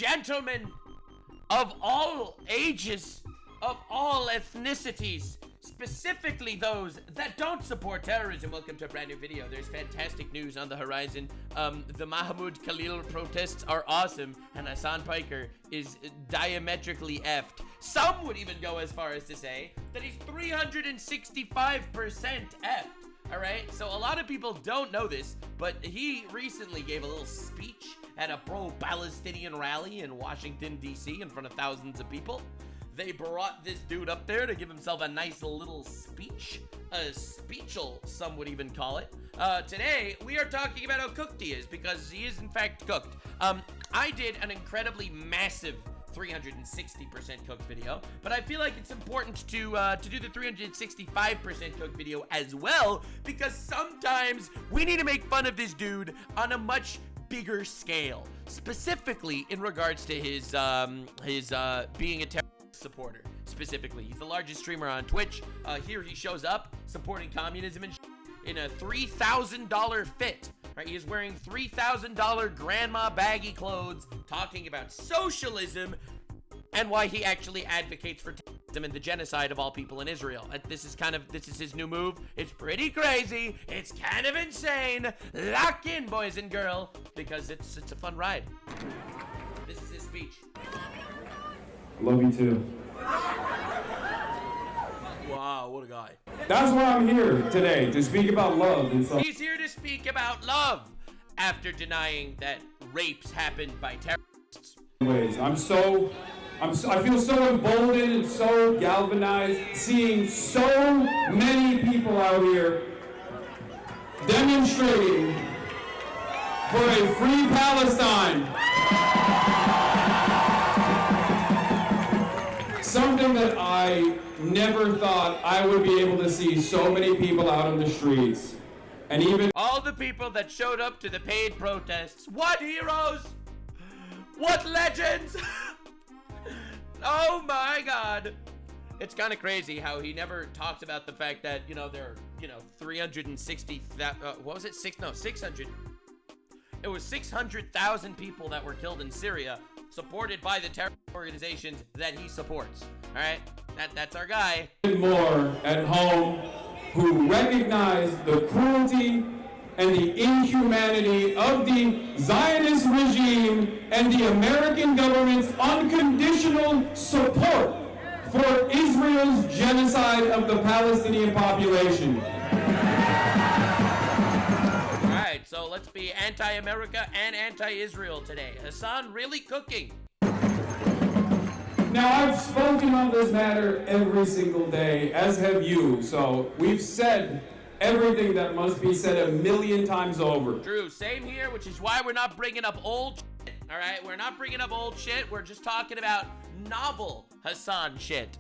gentlemen of all ages, of all ethnicities, specifically those that don't support terrorism. Welcome to a brand new video. There's fantastic news on the horizon. The Mahmoud Khalil protests are awesome, and Hasan Piker is diametrically effed. Some would even go as far as to say that he's 365% effed. Alright, so a lot of people don't know this, but he recently gave a little speech at a pro-Palestinian rally in Washington, D.C. in front of thousands of people. They brought this dude up there to give himself a nice little speech. A speechal, some would even call it. Today, we are talking about how cooked he is, because he is in fact cooked. I did an incredibly massive 360% cooked video, but I feel like it's important to do the 365% cooked video as well, because sometimes we need to make fun of this dude on a much bigger scale, specifically in regards to his being a terrorist supporter. Specifically, he's the largest streamer on Twitch. Here he shows up supporting communism and in a $3,000 fit. Right, he is wearing $3,000 grandma baggy clothes, talking about socialism and why he actually advocates for terrorism and the genocide of all people in Israel. This is his new move. It's pretty crazy. It's kind of insane. Lock in, boys and girls, because it's a fun ride. This is his speech. I love you too. Wow, what a guy. That's why I'm here today, to speak about love and stuff. He's here to speak about love after denying that rapes happened by terrorists. I feel so emboldened and so galvanized seeing so many people out here demonstrating for a free Palestine. Something that I never thought I would be able to see so many people out on the streets. And even all the people that showed up to the paid protests. What heroes! What legends! Oh my god. It's kind of crazy how he never talks about the fact that, there are, 360, what was it? 600. It was 600,000 people that were killed in Syria, supported by the terror organizations that he supports. All right, that's our guy. More at home who recognize the cruelty and the inhumanity of the Zionist regime and the American government's unconditional support for Israel's genocide of the Palestinian population. Alright, so let's be anti-America and anti-Israel today. Hasan really cooking. Now, I've spoken on this matter every single day, as have you, so we've said everything that must be said 1,000,000 times over. True, same here, which is why we're not bringing up old shit, alright? We're not bringing up old shit, we're just talking about novel Hasan shit.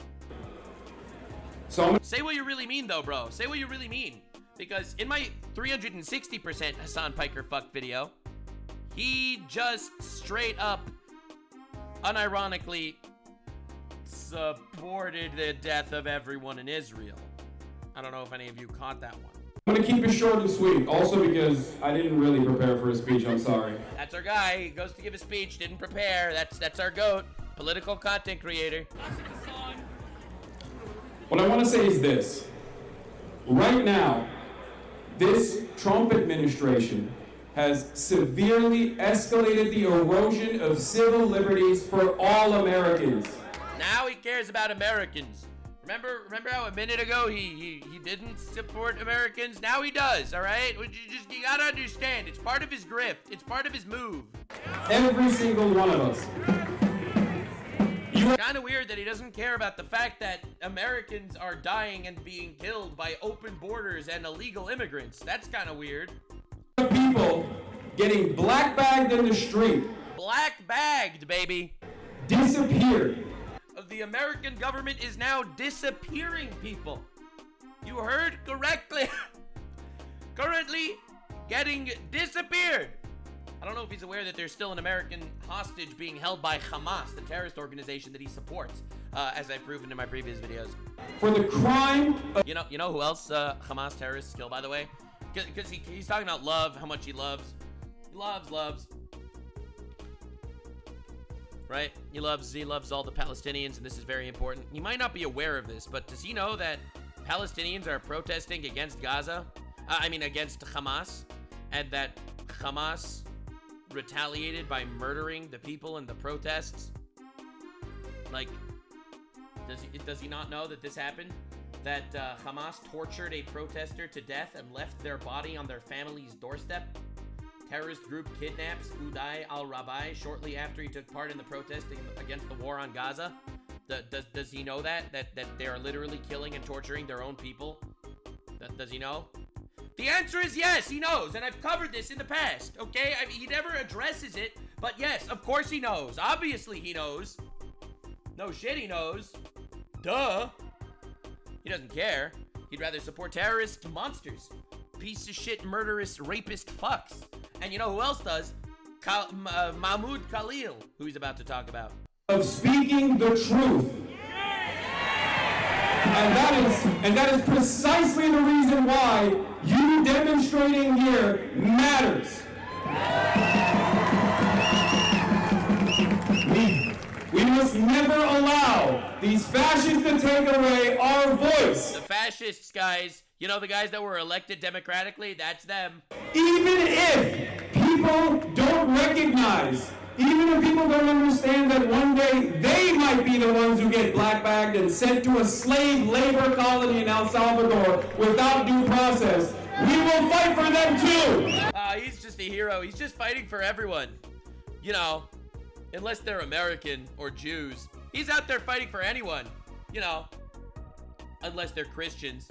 So say what you really mean, though, bro. Say what you really mean. Because in my 360% Hasan Piker fuck video, he just straight up, unironically, supported the death of everyone in Israel. I don't know if any of you caught that one. I'm gonna keep it short and sweet, also because I didn't really prepare for a speech, I'm sorry. That's our guy, he goes to give a speech, didn't prepare, that's our GOAT, political content creator. What I wanna say is this. Right now, this Trump administration has severely escalated the erosion of civil liberties for all Americans. Now he cares about Americans. Remember how a minute ago he didn't support Americans? Now he does, all right? You gotta understand, it's part of his grift. It's part of his move. Every single one of us. It's kind of weird that he doesn't care about the fact that Americans are dying and being killed by open borders and illegal immigrants. That's kind of weird. People getting black bagged in the street. Black bagged, baby. Disappeared. The American government is now disappearing people. You heard correctly. Currently getting disappeared. I don't know if he's aware that there's still an American hostage being held by Hamas, the terrorist organization that he supports, as I've proven in my previous videos. For the crime of you know who else Hamas terrorists kill, by the way? Because he's talking about love, how much he loves. He loves. right? He loves all the Palestinians, and this is very important. You might not be aware of this, but does he know that Palestinians are protesting against Gaza? Against Hamas, and that Hamas retaliated by murdering the people in the protests? Like, does he not know that this happened? That Hamas tortured a protester to death and left their body on their family's doorstep? Terrorist group kidnaps Uday al-Rabai shortly after he took part in the protest against the war on Gaza? Does he know that they are literally killing and torturing their own people? Does he know? The answer is yes, he knows, and I've covered this in the past, okay? He never addresses it, but yes, of course he knows. Obviously he knows. No shit, he knows. Duh. He doesn't care. He'd rather support terrorist monsters. Piece of shit, murderous, rapist fucks. And you know who else does? Mahmoud Khalil, who he's about to talk about. Of speaking the truth. And that is precisely the reason why you demonstrating here matters. We must never allow these fascists to take away our voice. The fascists, guys, you know, the guys that were elected democratically, that's them. Even if people don't recognize, even if people don't understand that one day they might be the ones who get black-bagged and sent to a slave labor colony in El Salvador without due process, we will fight for them too. He's just a hero. He's just fighting for everyone. You know, unless they're American or Jews. He's out there fighting for anyone. You know, unless they're Christians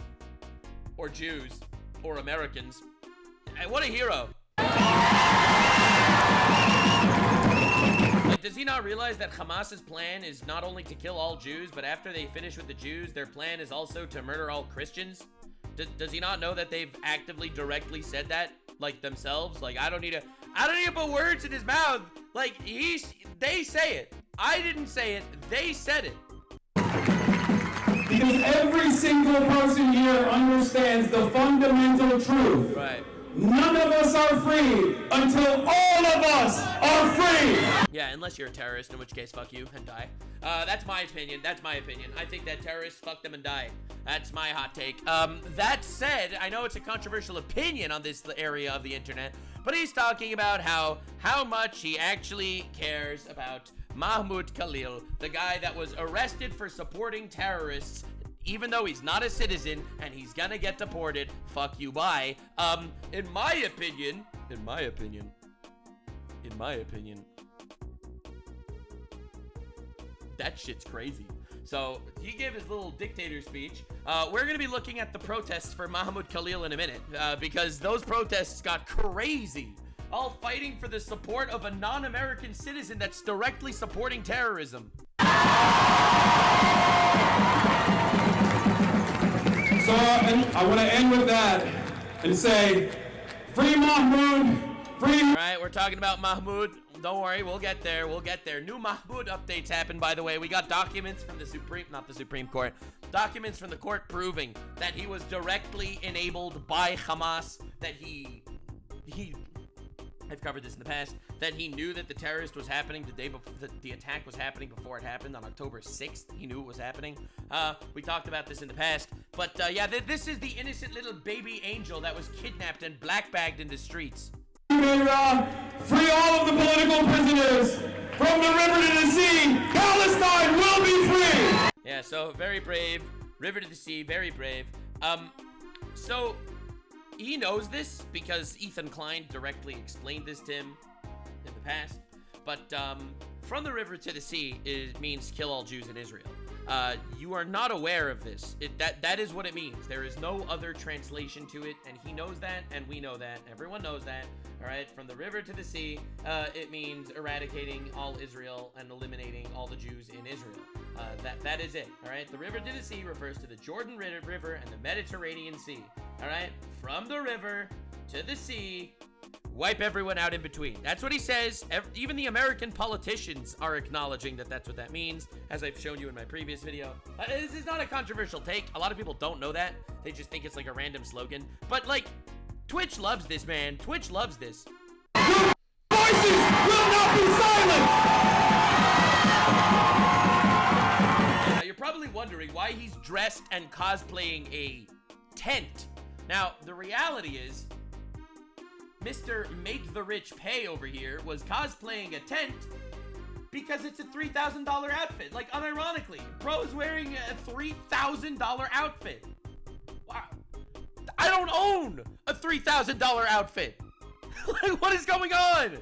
or Jews or Americans. What a hero. Like, does he not realize that Hamas's plan is not only to kill all Jews, but after they finish with the Jews, their plan is also to murder all Christians? Does he not know that they've actively, directly said that, like, themselves? Like, I don't need to put words in his mouth. Like, they say it. I didn't say it. They said it. Because every single person here understands the fundamental truth. Right. None of us are free until all of us are free. Yeah, unless you're a terrorist, in which case, fuck you and die. That's my opinion. That's my opinion. I think that terrorists, fuck them and die. That's my hot take. That said, I know it's a controversial opinion on this area of the internet, but he's talking about how much he actually cares about Mahmoud Khalil, the guy that was arrested for supporting terrorists, even though he's not a citizen and he's gonna get deported. Fuck you, bye. In my opinion, that shit's crazy. So he gave his little dictator speech. We're gonna be looking at the protests for Mahmoud Khalil in a minute, because those protests got crazy. All fighting for the support of a non-American citizen that's directly supporting terrorism. So I want to end with that and say, free Mahmoud, free. All right, we're talking about Mahmoud. Don't worry, we'll get there. We'll get there. New Mahmoud updates happened, by the way. We got documents from the Supreme Court. Documents from the court proving that he was directly enabled by Hamas, that I've covered this in the past, that he knew that the terrorist was happening the day before, the attack was happening before it happened on October 6th. He knew it was happening. We talked about this in the past, but yeah, this is the innocent little baby angel that was kidnapped and black-bagged in the streets. Free all of the political prisoners from the river to the sea. Palestine will be free. Yeah, so very brave. River to the sea, very brave. So he knows this because Ethan Klein directly explained this to him in the past. But from the river to the sea, it means kill all Jews in Israel. You are not aware of this. That is what it means. There is no other translation to it, and he knows that, and we know that. Everyone knows that. All right, from the river to the sea, it means eradicating all Israel and eliminating all the Jews in Israel. That is it. All right, the river to the sea refers to the Jordan River and the Mediterranean Sea. All right, from the river to the sea, wipe everyone out in between. That's what he says. Even the American politicians are acknowledging that that's what that means, as I've shown you in my previous video. This is not a controversial take. A lot of people don't know that. They just think it's like a random slogan. But like, Twitch loves this, man. Twitch loves this. Voices will not be silenced. wondering why he's dressed and cosplaying a tent. Now, the reality is, Mr. Make the Rich Pay over here was cosplaying a tent because it's a $3,000 outfit. Like, unironically, bro is wearing a $3,000 outfit. Wow. I don't own a $3,000 outfit. Like, what is going on?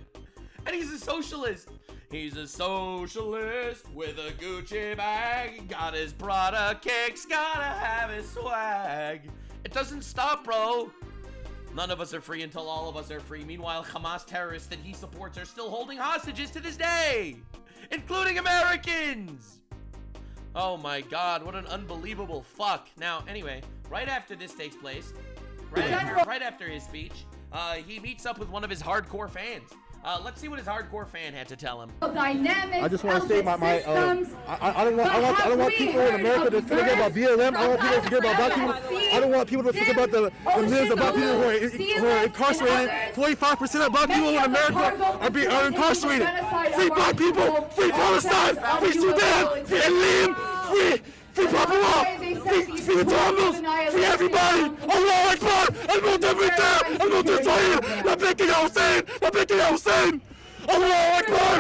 And he's a socialist. He's a socialist with a Gucci bag. Got his Prada kicks, gotta have his swag. It doesn't stop, bro. None of us are free until all of us are free. Meanwhile, Hamas terrorists that he supports are still holding hostages to this day, including Americans. Oh my God, what an unbelievable fuck. Now, anyway, right after this takes place, right after his speech, he meets up with one of his hardcore fans. Let's see what his hardcore fan had to tell him. I just want to say I don't want people in America to forget about BLM. I don't want people to forget about black people. I don't want people to forget about the millions of black people who are incarcerated. 25% of black people in America are incarcerated. Free black people, free Palestine, free Sudan, free Elim, free Papua, free the Tamils, free everybody. Allah Akbar, المتبتة المتصير لبيك يا حسين لبيك يا حسين. الله أكبر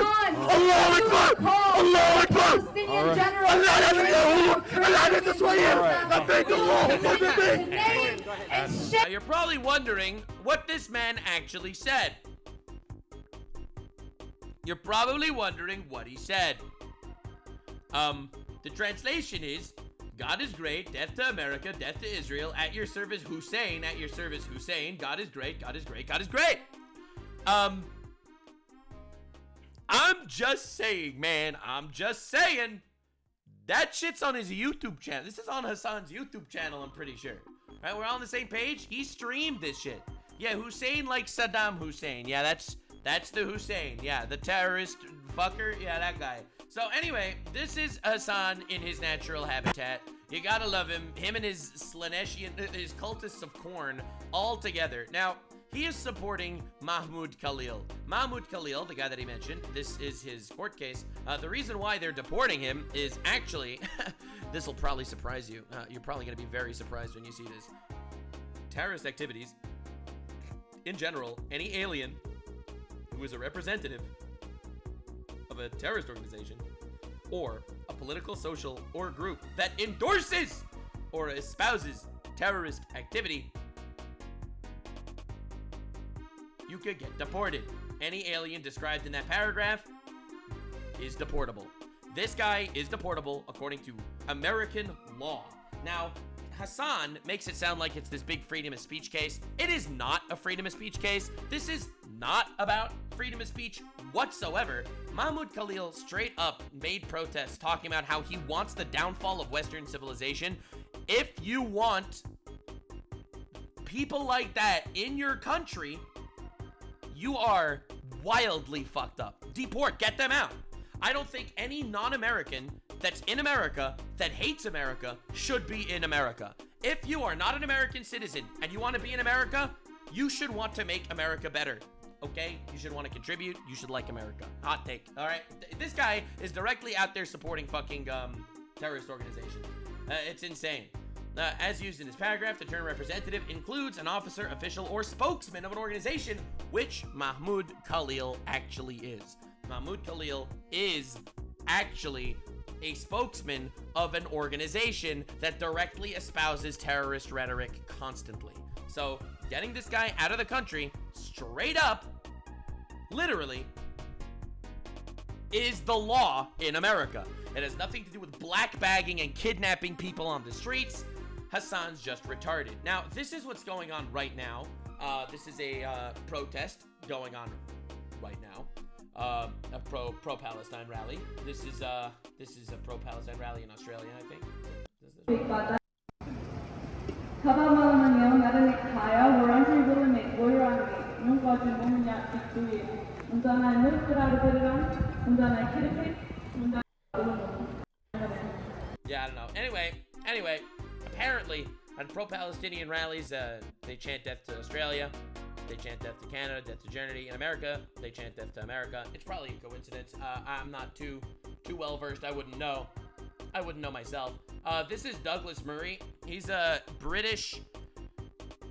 الله أكبر الله أكبر. Now you're probably wondering what this man actually said. You're probably wondering what he said. The translation is, God is great, death to America, death to Israel, at your service Hussein, at your service Hussein, God is great, God is great, God is great. I'm just saying, man, I'm just saying, that shit's on his YouTube channel. This is on Hassan's YouTube channel, I'm pretty sure. Right, we're all on the same page. He streamed this shit. Yeah, Hussein like Saddam Hussein. Yeah, that's the Hussein. Yeah, the terrorist fucker. Yeah, that guy. So anyway, this is Hassan in his natural habitat. You gotta love him. Him and his Slaneshian, his cultists of corn, all together. Now, he is supporting Mahmoud Khalil. Mahmoud Khalil, the guy that he mentioned, this is his court case. The reason why they're deporting him is actually, this will probably surprise you. You're probably gonna be very surprised when you see this. Terrorist activities, in general, any alien who is a representative of a terrorist organization or a political, social, or group that endorses or espouses terrorist activity, you could get deported. Any alien described in that paragraph is deportable. This guy is deportable according to American law. Now, Hassan makes it sound like it's this big freedom of speech case. It is not a freedom of speech case. This is not about freedom of speech whatsoever. Mahmoud Khalil straight up made protests talking about how he wants the downfall of Western civilization. If you want people like that in your country, you are wildly fucked up. Deport, get them out. I don't think any non-American that's in America that hates America should be in America. If you are not an American citizen and you want to be in America, you should want to make America better. Okay? You should want to contribute. You should like America. Hot take. All right? This guy is directly out there supporting fucking terrorist organizations. It's insane. As used in this paragraph, the term representative includes an officer, official, or spokesman of an organization, which Mahmoud Khalil actually is. Mahmoud Khalil is actually a spokesman of an organization that directly espouses terrorist rhetoric constantly. So, getting this guy out of the country, straight up, literally, is the law in America. It has nothing to do with black bagging and kidnapping people on the streets. Hassan's just retarded. Now, this is what's going on right now. This is a protest going on right now. A pro-Palestine rally. This is a pro-Palestine rally in Australia, I think. Yeah, I don't know. Anyway, apparently, at pro-Palestinian rallies, they chant death to Australia. They chant death to Canada, death to Germany. In America, they chant death to America. It's probably a coincidence. I'm not too well versed. I wouldn't know. I wouldn't know myself. This is Douglas Murray. He's a British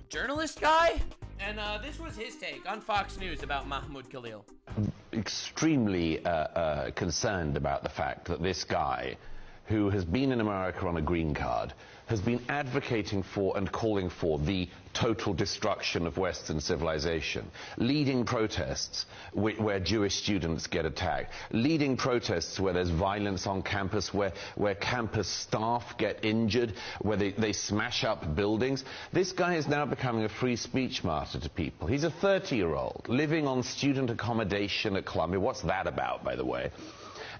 journalist guy, and this was his take on Fox News about Mahmoud Khalil. Extremely concerned about the fact that this guy, who has been in America on a green card, has been advocating for and calling for the total destruction of Western civilization, leading protests where Jewish students get attacked, leading protests where there's violence on campus, where campus staff get injured, where they smash up buildings. This guy is now becoming a free speech martyr to people. He's a 30-year-old living on student accommodation at Columbia. What's that about, by the way?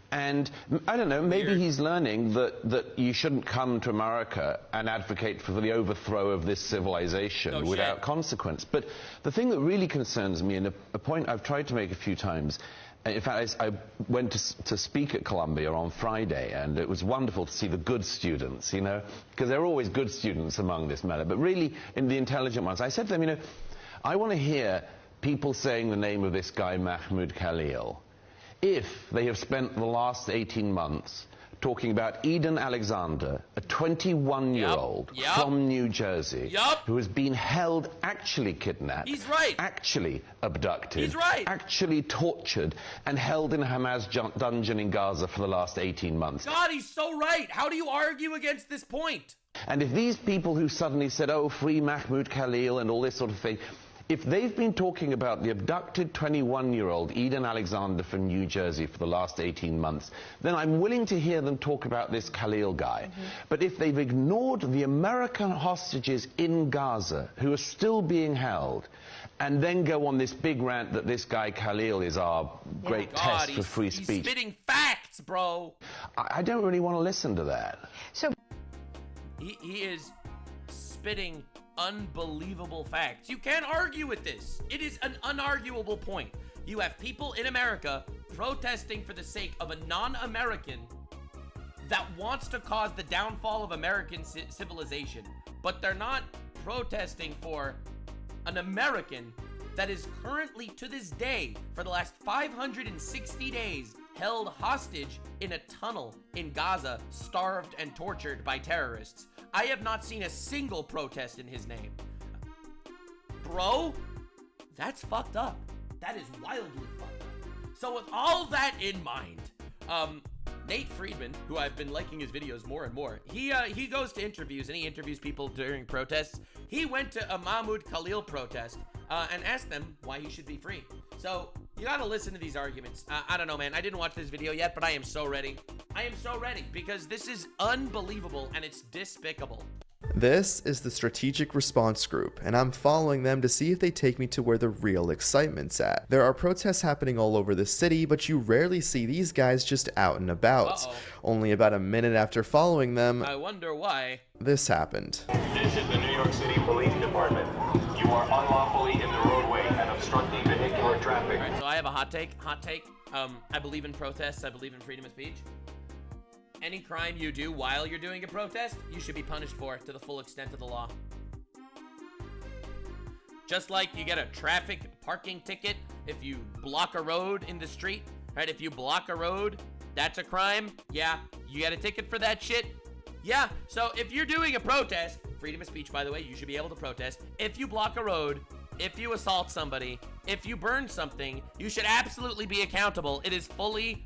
And I don't know, maybe he's learning that you shouldn't come to America and advocate for the overthrow of this civilization without consequence. But the thing that really concerns me, and a point I've tried to make a few times, in fact, I went to speak at Columbia on Friday, and it was wonderful to see the good students, you know, because there are always good students among this matter, but really in the intelligent ones. I said to them, you know, I want to hear people saying the name of this guy, Mahmoud Khalil, if they have spent the last 18 months talking about Eden Alexander, a 21-year-old from New Jersey, who has been held, actually kidnapped, actually abducted, actually tortured, and held in a Hamas dungeon in Gaza for the last 18 months. God, he's so right. How do you argue against this point? And if these people who suddenly said, oh, free Mahmoud Khalil and all this sort of thing, if they've been talking about the abducted 21-year-old Eden Alexander from New Jersey for the last 18 months, then I'm willing to hear them talk about this Khalil guy. But if they've ignored the American hostages in Gaza who are still being held, and then go on this big rant that this guy Khalil is our great test for free speech. He's spitting facts, bro. I don't really want to listen to that. So he is spitting unbelievable facts. You can't argue with this. It is an unarguable point. You have people in America protesting for the sake of a non-American that wants to cause the downfall of American civilization, but they're not protesting for an American that is currently, to this day, for the last 560 days, held hostage in a tunnel in Gaza, starved and tortured by terrorists. I have not seen a single protest in his name. Bro, that's fucked up. That is wildly fucked up. So with all that in mind, Nate Friedman, who I've been liking his videos more and more, he goes to interviews and he interviews people during protests. He went to a Mahmoud Khalil protest and asked them why he should be free. So you gotta listen to these arguments. I don't know, man. I didn't watch this video yet, but I am so ready. I am so ready because this is unbelievable and it's despicable. This is the Strategic Response Group, and I'm following them to see if they take me to where the real excitement's at. There are protests happening all over the city, but you rarely see these guys just out and about. Only about a minute after following them, I wonder why, this happened. This is the New York City Police Department. You are unlawfully in the roadway and obstructing vehicular traffic. All right, so I have a hot take. I believe in protests. I believe in freedom of speech. Any crime you do while you're doing a protest, you should be punished for to the full extent of the law. Just like you get a traffic parking ticket if you block a road in the street, right? If you block a road, that's a crime. Yeah, you get a ticket for that shit. Yeah, so if you're doing a protest, freedom of speech, by the way, you should be able to protest. If you block a road, if you assault somebody, if you burn something, you should absolutely be accountable. It is fully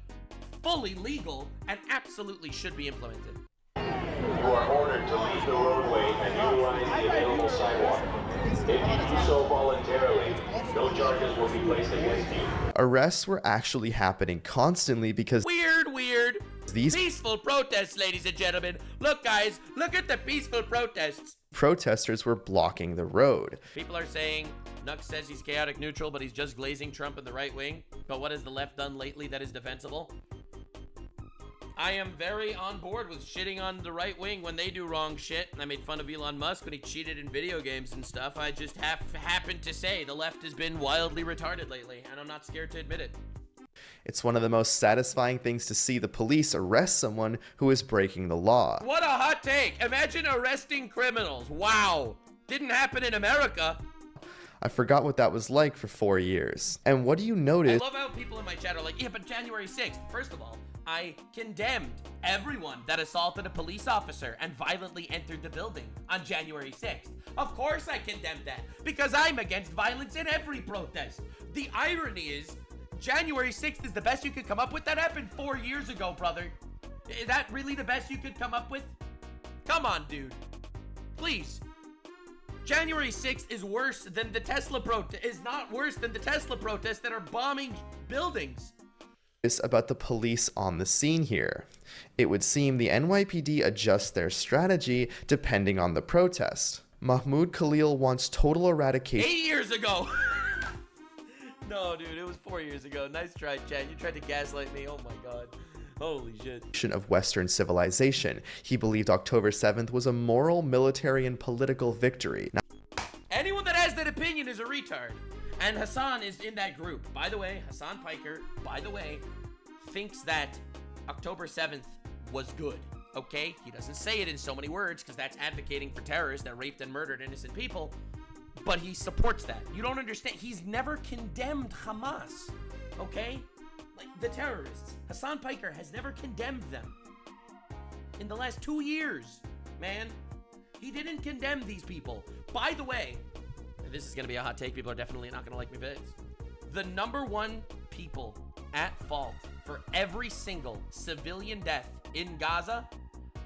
legal and absolutely should be implemented. You are ordered to leave the roadway and utilize the available sidewalk. If you do so voluntarily, no charges will be placed against you. Arrests were actually happening constantly because Weird. These peaceful protests, ladies and gentlemen. Look, guys, look at the peaceful protests. Protesters were blocking the road. People are saying Nux says he's chaotic neutral, but he's just glazing Trump in the right wing. But what has the left done lately that is defensible? I am very on board with shitting on the right wing when they do wrong shit. I made fun of Elon Musk when he cheated in video games and stuff. I just happened to say the left has been wildly retarded lately, and I'm not scared to admit it. It's one of the most satisfying things to see the police arrest someone who is breaking the law. What a hot take. Imagine arresting criminals. Wow. Didn't happen in America. I forgot what that was like for 4 years. And what do you notice? I love how people in my chat are like, yeah, but January 6th. First of all, I condemned everyone that assaulted a police officer and violently entered the building on January 6th. Of course I condemned that, because I'm against violence in every protest. The irony is, January 6th is the best you could come up with? That happened 4 years ago, brother. Is that really the best you could come up with? Come on, dude. Please. January 6th is worse than the Tesla protest, is not worse than the Tesla protests that are bombing buildings. About the police on the scene here. It would seem the NYPD adjusts their strategy depending on the protest. Mahmoud Khalil wants total eradication 8 years ago. No, dude, it was 4 years ago. Nice try, Chad. You tried to gaslight me. Oh my god. Holy shit. Of Western civilization. He believed October 7th was a moral, military, and political victory. Anyone that has that opinion is a retard. And Hassan is in that group. By the way, Hasan Piker, thinks that October 7th was good. Okay? He doesn't say it in so many words because that's advocating for terrorists that raped and murdered innocent people. But he supports that. You don't understand. He's never condemned Hamas. Okay? Like the terrorists. Hasan Piker has never condemned them. In the last 2 years, man. He didn't condemn these people. By the way, this is going to be a hot take. People are definitely not going to like me for this. The number one people at fault for every single civilian death in Gaza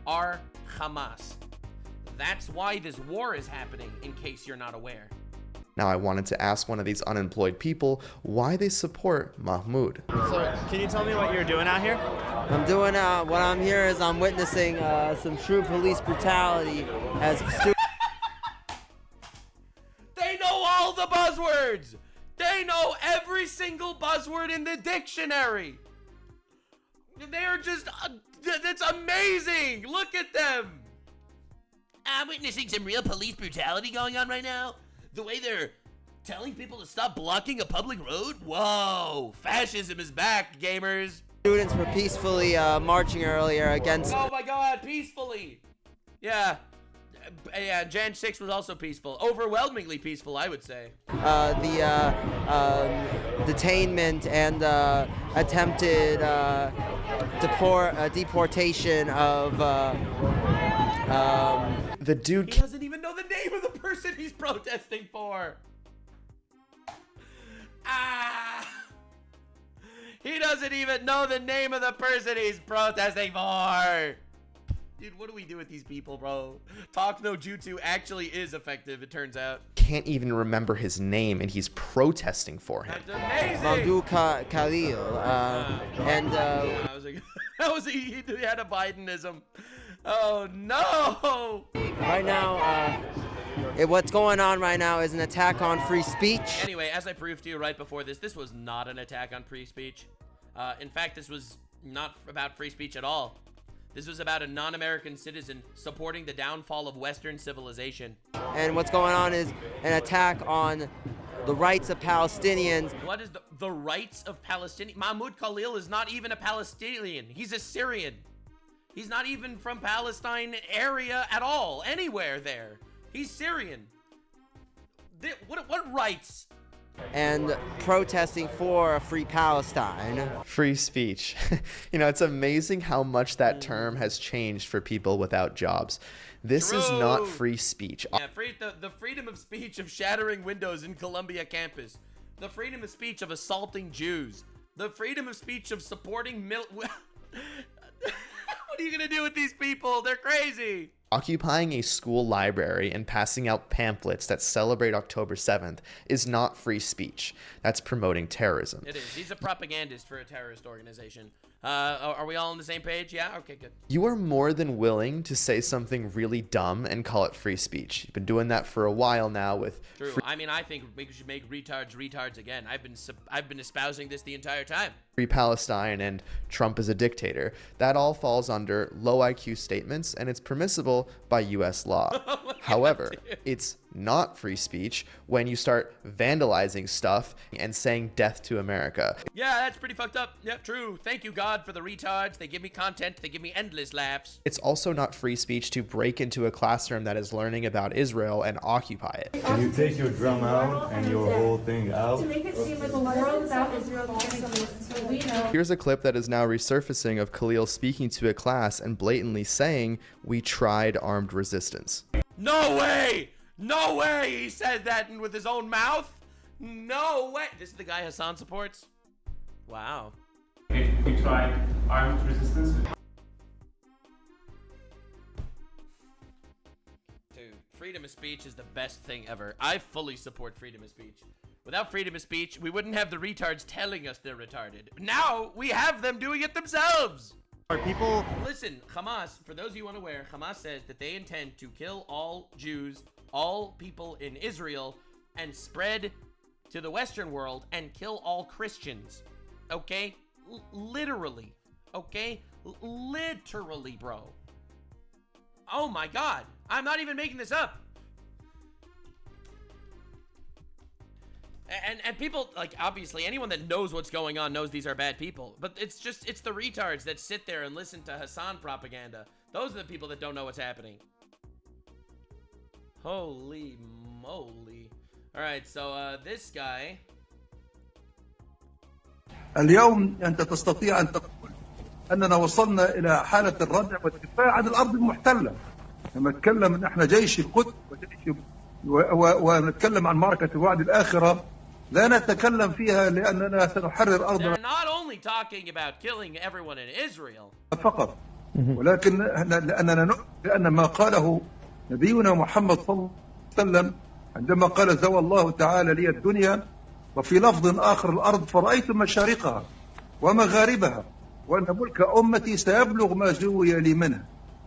are Hamas. That's why this war is happening, in case you're not aware. Now I wanted to ask one of these unemployed people why they support Mahmoud. So, can you tell me what you're doing out here? I'm doing, what I'm here is I'm witnessing some true police brutality as They know all the buzzwords. They know every single buzzword in the dictionary. They're just, that's amazing. Look at them. I'm witnessing some real police brutality going on right now. The way they're telling people to stop blocking a public road. Whoa, fascism is back, gamers. Students were peacefully marching earlier against... Oh my god, peacefully. Yeah. Yeah, Jan 6 was also peaceful. Overwhelmingly peaceful, I would say. The detainment and attempted deportation of... the dude... He doesn't even know the name of the person he's protesting for. He doesn't even know the name of the person he's protesting for. Dude, what do we do with these people, bro? Talk no jutsu actually is effective, it turns out. Can't even remember his name, and he's protesting for him. That's amazing. Khalil, and he had a Bidenism. Oh no! Right now, what's going on right now is an attack on free speech. Anyway, as I proved to you right before this was not an attack on free speech. In fact, this was not about free speech at all. This was about a non-American citizen supporting the downfall of Western civilization. And what's going on is an attack on the rights of Palestinians. What is the rights of Palestinians? Mahmoud Khalil is not even a Palestinian. He's a Syrian. He's not even from Palestine area at all, anywhere there. He's Syrian. What rights? And protesting for a free Palestine. Free speech. You know, it's amazing how much that term has changed for people without jobs. This is not free speech. Yeah, the freedom of speech of shattering windows in Columbia campus. The freedom of speech of assaulting Jews. The freedom of speech of supporting What are you gonna do with these people? They're crazy. Occupying a school library and passing out pamphlets that celebrate October 7th is not free speech. That's promoting terrorism. It is. He's a propagandist for a terrorist organization. Are we all on the same page? Yeah? Okay, good. You are more than willing to say something really dumb and call it free speech. You've been doing that for a while now with... True. I mean, I think we should make retards again. I've been espousing this the entire time. Free Palestine and Trump is a dictator. That all falls under low IQ statements, and it's permissible by U.S. law. However, it's not free speech when you start vandalizing stuff and saying death to America. Yeah, that's pretty fucked up. Yep, true. Thank you, God, for the retards. They give me content. They give me endless laughs. It's also not free speech to break into a classroom that is learning about Israel and occupy it. Can you take your drum out and your whole thing out? To make it seem like the world without Israel is Here's a clip that is now resurfacing of Khalil speaking to a class and blatantly saying, "We tried armed resistance." No way! No way! He said that with his own mouth? No way! This is the guy Hassan supports? Wow. We tried armed resistance. Dude, freedom of speech is the best thing ever. I fully support freedom of speech. Without freedom of speech, we wouldn't have the retards telling us they're retarded. Now, we have them doing it themselves! Are people... Listen, Hamas, for those of you unaware, Hamas says that they intend to kill all Jews, all people in Israel, and spread to the Western world and kill all Christians. Okay? Literally. Okay? Literally, bro. Oh my god. I'm not even making this up. And people, like, obviously, anyone that knows what's going on knows these are bad people. But it's the retards that sit there and listen to Hassan propaganda. Those are the people that don't know what's happening. Holy moly. Alright, so, this guy... اليوم أنت تستطيع أن تقول أننا وصلنا إلى حالة الردع والدفاع عن الأرض المحتلة. لما نتكلم أن إحنا جيش القدس ونتكلم عن معركة الوعد الآخرة لا نتكلم فيها لأننا سنحرر أرضنا. They're not only talking about killing everyone in Israel. فقط. ولكن لأن ما قاله نبينا محمد صلى الله عليه وسلم عندما قال زوى الله تعالى لي الدنيا وفي لفظ آخر الأرض فرأيت مشارقها ومغاربها وأن ملك أمتي سيبلغ ما زوي لي منها.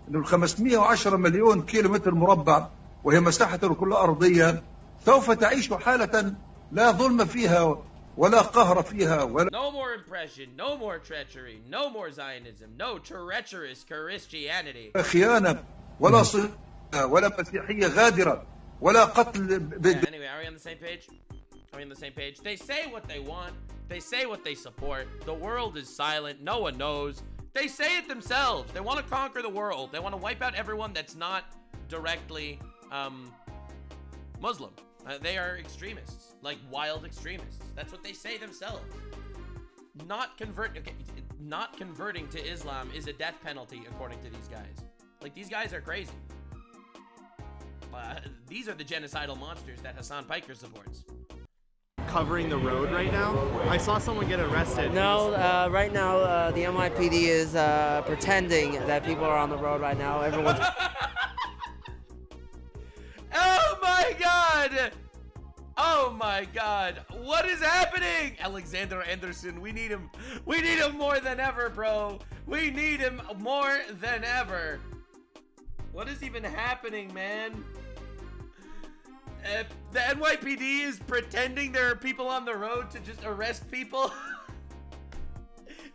إنه 510 مليون كيلومتر مربع وهي مساحة الكرة الأرضية سوف تعيش حالة لا ظلم فيها ولا قهر فيها ولا No more oppression, no more treachery, no more Zionism, no treacherous Christianity. خيانة ولا صلة ولا مسيحية غادرة ولا قتل. Anyway, are we on the same page? Are we on the same page? They say what they want. They say what they support. The world is silent. No one knows. They say it themselves. They want to conquer the world. They want to wipe out everyone that's not directly Muslim. They are extremists, like wild extremists. That's what they say themselves. Not converting to Islam is a death penalty, according to these guys. Like, these guys are crazy. These are the genocidal monsters that Hassan Piker supports. Covering the road right now? I saw someone get arrested. No, right now the NYPD is pretending that people are on the road right now. Everyone's... Oh my god! Oh my god! What is happening? Alexander Anderson, we need him. We need him more than ever, bro. We need him more than ever. What is even happening, man? The NYPD is pretending there are people on the road to just arrest people?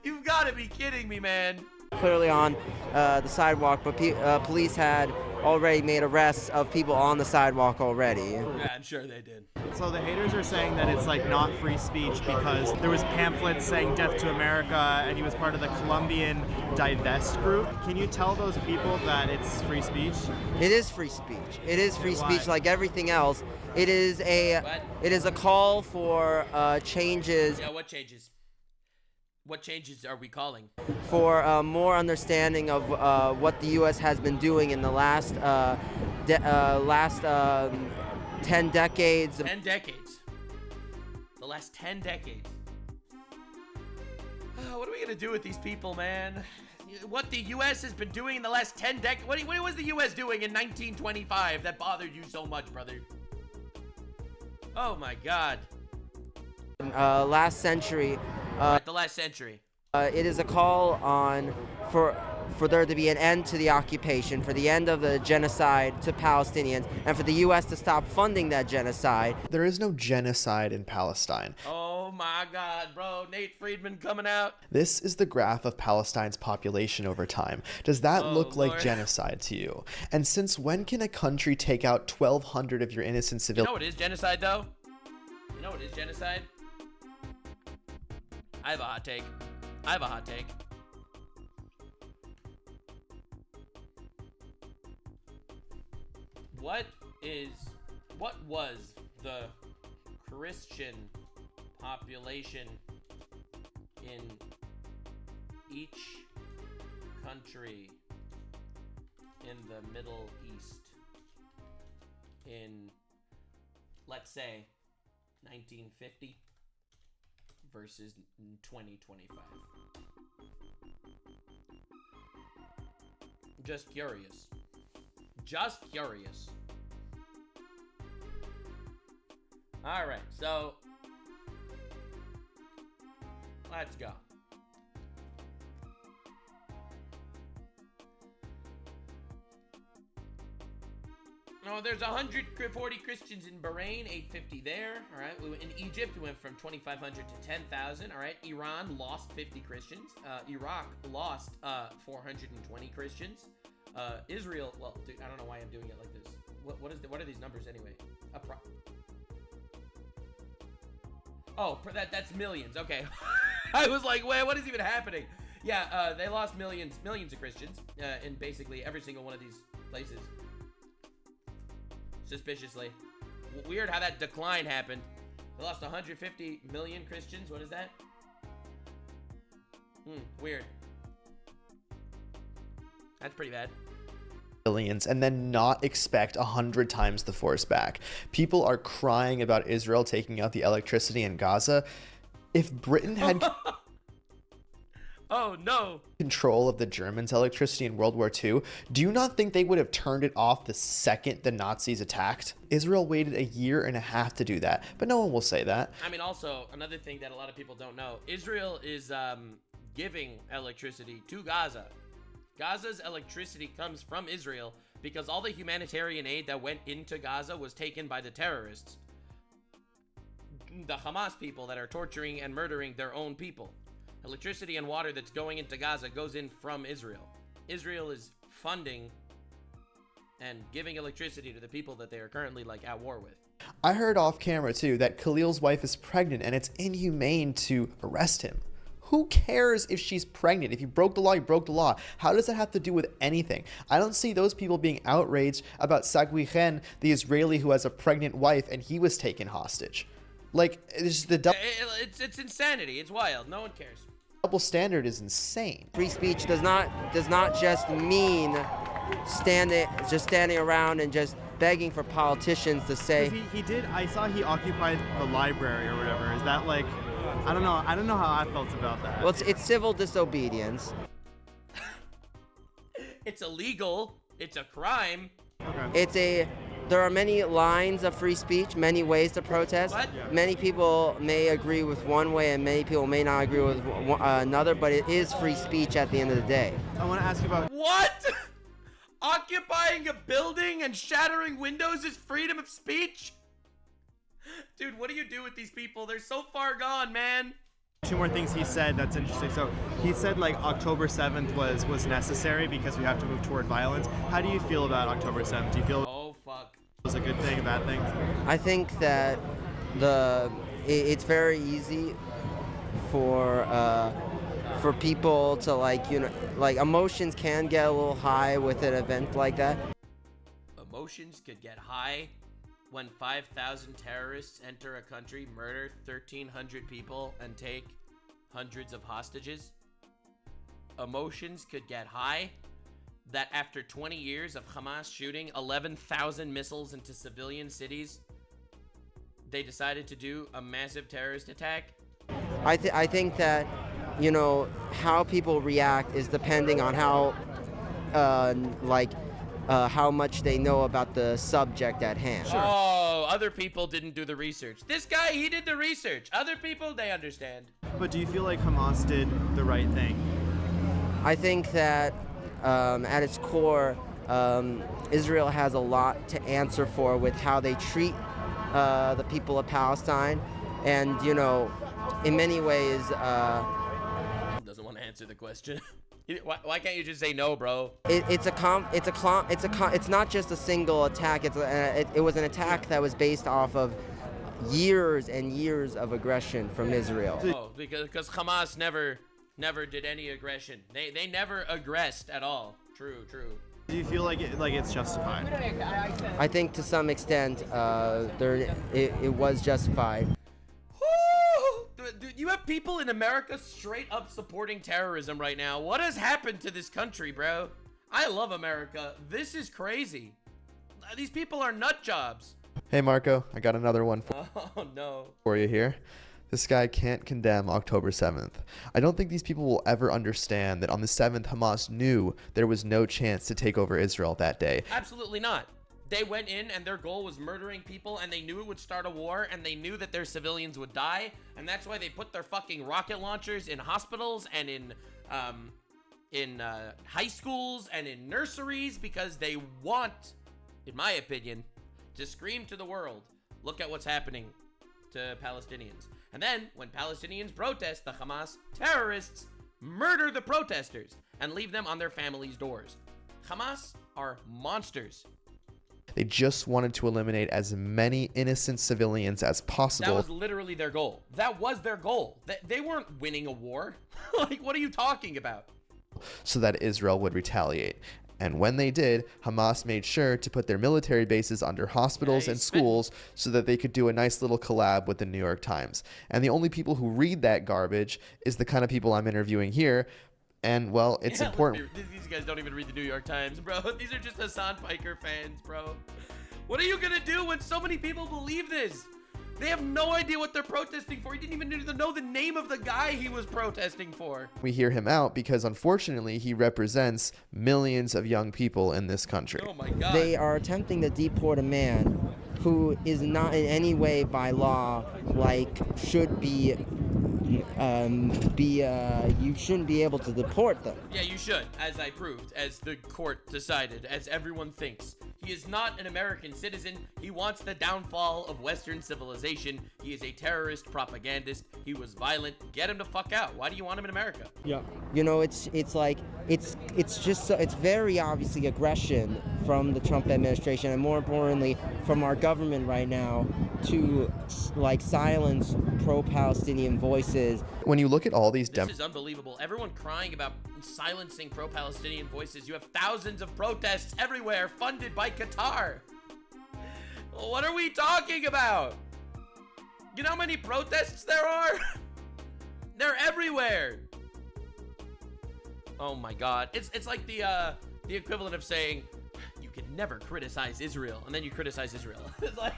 You've got to be kidding me, man. Clearly on the sidewalk, but police had already made arrests of people on the sidewalk already. Yeah, I'm sure they did. So the haters are saying that it's like not free speech because there was pamphlets saying death to America and he was part of the Colombian Divest group. Can you tell those people that it's free speech? It is free speech. It is free speech like everything else. It is a call for changes. Yeah, what changes? What changes are we calling? For more understanding of what the U.S. has been doing in the last 10 decades. 10 decades. The last 10 decades. What are we gonna do with these people, man? What the U.S. has been doing in the last 10 decades? What was the U.S. doing in 1925 that bothered you so much, brother? Oh my God. Last century. The last century. It is a call on for there to be an end to the occupation, for the end of the genocide to Palestinians, and for the U.S. to stop funding that genocide. There is no genocide in Palestine. Oh my God, bro. Nate Friedman coming out. This is the graph of Palestine's population over time. Does that look like Lord. Genocide to you? And since when can a country take out 1,200 of your innocent civilians? You know what is genocide, though? You know what is genocide? I have a hot take. What was the Christian population in each country in the Middle East in, let's say, 1950 versus 2025. Just curious. Just curious. All right, so let's go. No, there's 140 Christians in Bahrain, 850 there. All right, in Egypt, we went from 2,500 to 10,000. All right, Iran lost 50 Christians. Iraq lost 420 Christians. Israel, well, dude, I don't know why I'm doing it like this. What are these numbers anyway? That's millions. Okay, I was like, wait, what is even happening? Yeah, they lost millions of Christians in basically every single one of these places. Suspiciously. Weird how that decline happened. They lost 150 million Christians. What is that? Weird. That's pretty bad. Billions and then not expect 100 times the force back. People are crying about Israel taking out the electricity in Gaza. If Britain had oh no, control of the Germans' electricity in World War II, do you not think they would have turned it off the second the Nazis attacked? Israel waited a year and a half to do that, but no one will say that. I mean, also, another thing that a lot of people don't know, Israel is giving electricity to Gaza. Gaza's electricity comes from Israel because all the humanitarian aid that went into Gaza was taken by the terrorists. The Hamas people that are torturing and murdering their own people. Electricity and water that's going into Gaza goes in from Israel. Israel is funding and giving electricity to the people that they are currently like at war with. I heard off camera too that Khalil's wife is pregnant and it's inhumane to arrest him. Who cares if she's pregnant? If you broke the law, you broke the law. How does that have to do with anything? I don't see those people being outraged about Sagui Khan, the Israeli who has a pregnant wife and he was taken hostage. Like, it's it's insanity. It's wild. No one cares. Double standard is insane. Free speech does not just mean standing around and just begging for politicians to say. I saw he occupied the library or whatever. Is that like, I don't know how I felt about that. Well, it's civil disobedience. It's illegal. It's a crime. Okay. There are many lines of free speech, many ways to protest. What? Yeah. Many people may agree with one way and many people may not agree with another, but it is free speech at the end of the day. I want to ask you about... What? Occupying a building and shattering windows is freedom of speech? Dude, what do you do with these people? They're so far gone, man. Two more things he said that's interesting. So he said like October 7th was necessary because we have to move toward violence. How do you feel about October 7th? Do you feel it was a good thing, a bad thing? I think that it's very easy for people to like emotions can get a little high with an event like that. Emotions could get high when 5,000 terrorists enter a country, murder 1,300 people, and take hundreds of hostages. Emotions could get high that after 20 years of Hamas shooting 11,000 missiles into civilian cities, they decided to do a massive terrorist attack. I think that, how people react is depending on how much they know about the subject at hand. Sure. Oh, other people didn't do the research. This guy, he did the research. Other people, they understand. But do you feel like Hamas did the right thing? I think that at its core, Israel has a lot to answer for with how they treat the people of Palestine. And, in many ways... doesn't want to answer the question. Why can't you just say no, bro? It's not just a single attack. It was an attack that was based off of years and years of aggression from Israel. Oh, because Hamas never did any aggression. They never aggressed at all. True. Do you feel like it's justified? I think to some extent, it was justified. Dude, you have people in America straight up supporting terrorism right now. What has happened to this country, bro? I love America. This is crazy. These people are nut jobs. Hey Marco, I got another one Oh no. for you here. This guy can't condemn October 7th. I don't think these people will ever understand that on the 7th, Hamas knew there was no chance to take over Israel that day. Absolutely not. They went in and their goal was murdering people, and they knew it would start a war, and they knew that their civilians would die, and that's why they put their fucking rocket launchers in hospitals and in high schools and in nurseries, because they want, in my opinion, to scream to the world, look at what's happening to Palestinians. And then, when Palestinians protest, the Hamas terrorists murder the protesters and leave them on their families' doors. Hamas are monsters. They just wanted to eliminate as many innocent civilians as possible. That was literally their goal. That was their goal. They weren't winning a war. Like, what are you talking about? So that Israel would retaliate. And when they did, Hamas made sure to put their military bases under hospitals and schools so that they could do a nice little collab with the New York Times. And the only people who read that garbage is the kind of people I'm interviewing here. And, well, it's important. These guys don't even read the New York Times, bro. These are just Hasan Piker fans, bro. What are you gonna do when so many people believe this? They have no idea what they're protesting for. He didn't even know the name of the guy he was protesting for. We hear him out because, unfortunately, he represents millions of young people in this country. Oh my God. They are attempting to deport a man who is not in any way by law, like, should be you shouldn't be able to deport them. Yeah, you should, as I proved, as the court decided, as everyone thinks. He is not an American citizen. He wants the downfall of Western civilization. He is a terrorist propagandist. He was violent. Get him the fuck out. Why do you want him in America? Yeah. You know, it's like it's just it's very obviously aggression from the Trump administration, and more importantly from our government right now, to like silence pro-Palestinian voices. When you look at all these This is unbelievable. Everyone crying about silencing pro-Palestinian voices. You have thousands of protests everywhere funded by Qatar. What are we talking about? You know how many protests there are? They're everywhere. Oh my God. It's like the equivalent of saying you can never criticize Israel and then you criticize Israel. It's like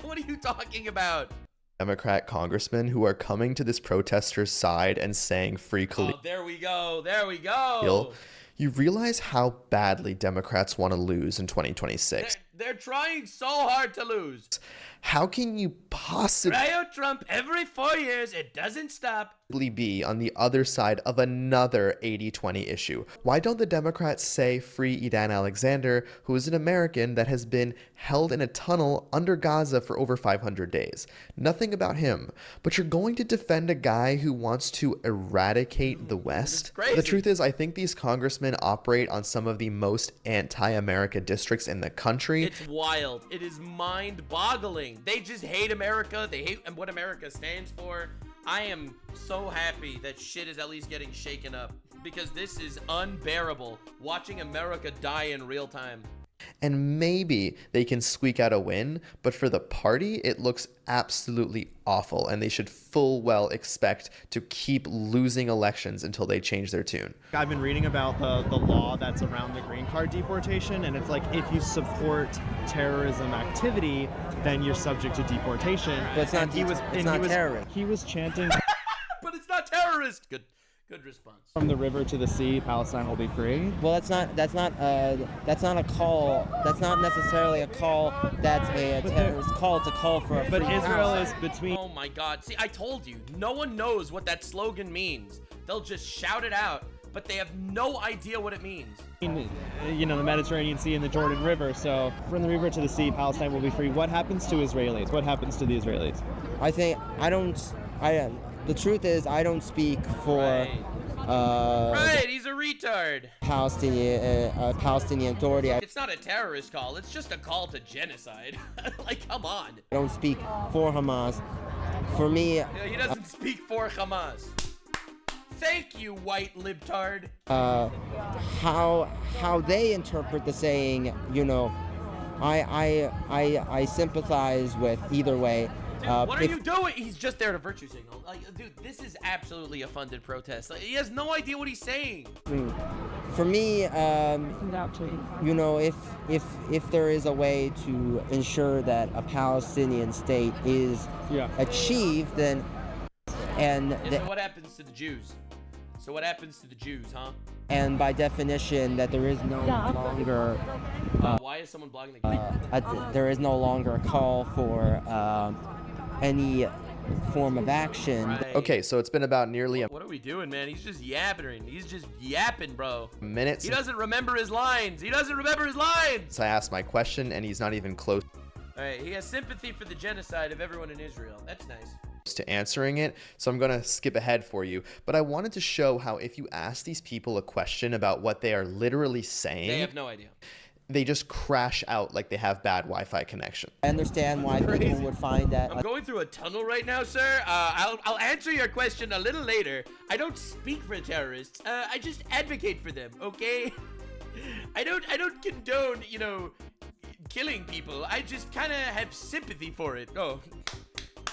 what are you talking about? Democrat congressmen who are coming to this protesters' side and saying free Khalil. Oh, there we go. There we go. You realize how badly Democrats want to lose in 2026. They're trying so hard to lose. How can you possibly Trump every 4 years? It doesn't stop. Be on the other side of another 80-20 issue? Why don't the Democrats say free Edan Alexander, who is an American that has been held in a tunnel under Gaza for over 500 days? Nothing about him. But you're going to defend a guy who wants to eradicate the West? The truth is, I think these congressmen operate on some of the most anti-America districts in the country. It's wild. It is mind-boggling. They just hate America. They hate what America stands for. I am so happy that shit is at least getting shaken up, because this is unbearable, watching America die in real time. And maybe they can squeak out a win, but for the party, it looks absolutely awful, and they should full well expect to keep losing elections until they change their tune. I've been reading about the law that's around the green card deportation, and it's like if you support terrorism activity, then you're subject to deportation. But it's not, terrorist. He was chanting But it's not terrorist. Good response. From the river to the sea, Palestine will be free. Well, that's not a call. That's not necessarily a call. That's a terrorist call to call for a free Israel Palestine. is between. Oh my God. See, I told you, no one knows what that slogan means. They'll just shout it out, but they have no idea what it means. You know, the Mediterranean Sea and the Jordan River. So from the river to the sea, Palestine will be free. What happens to Israelis? What happens to the Israelis? The truth is, I don't speak for Right, he's a retard. Palestinian Authority. It's not a terrorist call, it's just a call to genocide. Like, come on. I don't speak for Hamas. For me... Yeah, he doesn't speak for Hamas. Thank you, white libtard. How they interpret the saying, you know, I sympathize with either way. Dude, what are you doing? He's just there to virtue signal. Like, dude, this is absolutely a funded protest. Like, he has no idea what he's saying. For me, you know, if there is a way to ensure that a Palestinian state is achieved, then So what happens to the Jews? So what happens to the Jews, huh? And by definition, that there is no longer why is someone blogging the there is no longer a call for any form of action. Right. Okay, so it's been about nearly a What are we doing, man? He's just yapping. He's just yapping, bro. minute He doesn't remember his lines. He doesn't remember his lines. since I asked my question, and he's not even close All right, he has sympathy for the genocide of everyone in Israel. That's nice. to answering it, so I'm gonna skip ahead for you. But I wanted to show how if you ask these people a question about what they are literally saying, They have no idea. they just crash out like they have bad Wi-Fi connection. I understand why people would find that. I'm going through a tunnel right now, sir. I'll answer your question a little later. I don't speak for terrorists. I just advocate for them, okay? I don't condone, you know, killing people. I just kind of have sympathy for it. Oh,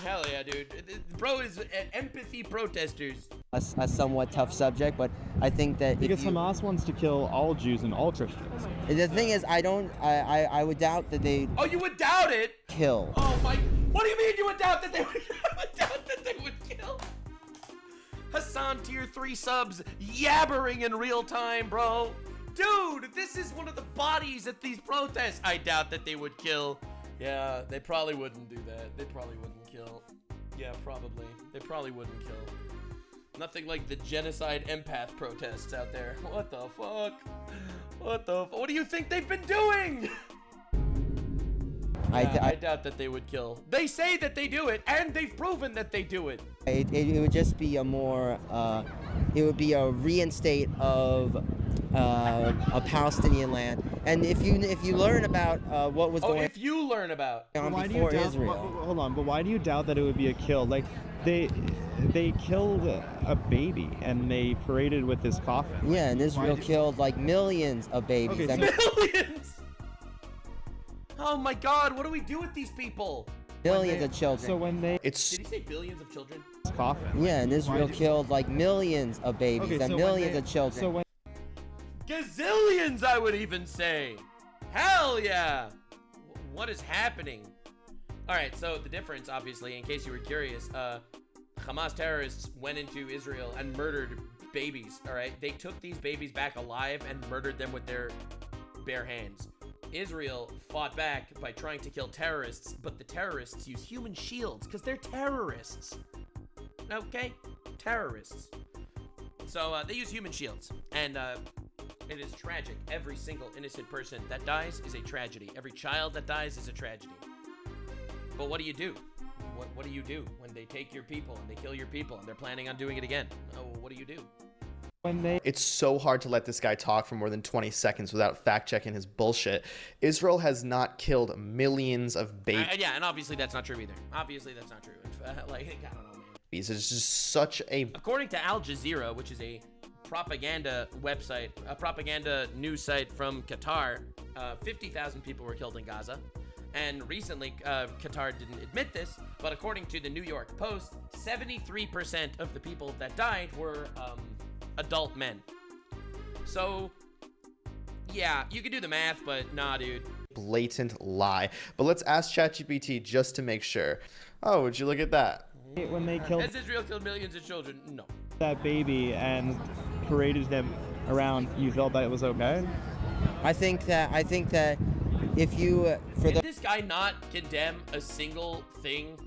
hell yeah, dude. Bro is empathy protesters. A somewhat tough subject, but I think that Because Hamas wants to kill all Jews and all Christians. the thing is, I would doubt that they Oh, you would doubt it? kill. Oh my, what do you mean you would doubt that they would, kill? Hassan tier 3 subs yabbering in real time, bro. Dude, this is one of the bodies at these protests. I doubt that they would kill. Yeah, they probably wouldn't do that. They probably wouldn't kill. Yeah, probably. They probably wouldn't kill. Nothing like the genocide empath protests out there. What the fuck? What do you think they've been doing? I doubt that they would kill. They say that they do it, and they've proven that they do it. It would just be a more, it would be a reinstate of a Palestinian land. And if you learn about what was going if you learn about on Why do you before doubt, Israel. Hold on, but why do you doubt that it would be a kill? Like, they killed a baby and they paraded with his coffin. Yeah, and Israel killed like millions of babies. Okay, millions. Oh my God, what do we do with these people? Millions of children. So when they It's Did he say billions of children? coffin. Yeah, and Israel killed like millions of babies Okay, and so millions of children. So when Gazillions, I would even say. Hell yeah. What is happening? All right, so the difference, obviously, in case you were curious, Hamas terrorists went into Israel and murdered babies, all right? They took these babies back alive and murdered them with their bare hands. Israel fought back by trying to kill terrorists, but the terrorists use human shields because they're terrorists. Okay? Terrorists. So they use human shields, and it is tragic. Every single innocent person that dies is a tragedy. Every child that dies is a tragedy. But what do you do? What do you do when they take your people and they kill your people and they're planning on doing it again? Oh, what do you do? It's so hard to let this guy talk for more than 20 seconds without fact-checking his bullshit. Israel has not killed millions of babies. Yeah, and obviously that's not true either. Obviously that's not true. Like, I don't know, man. It's just such a... According to Al Jazeera, which is a propaganda website, a propaganda news site from Qatar, 50,000 people were killed in Gaza. And recently, Qatar didn't admit this, but according to the New York Post, 73% of the people that died were adult men. So, yeah, you can do the math, but nah, dude. Blatant lie. But let's ask ChatGPT just to make sure. Oh, would you look at that? when they killed Has Israel killed millions of children? No. that baby and paraded him around, you felt that it was okay? I think that if you Did this guy not condemn a single thing,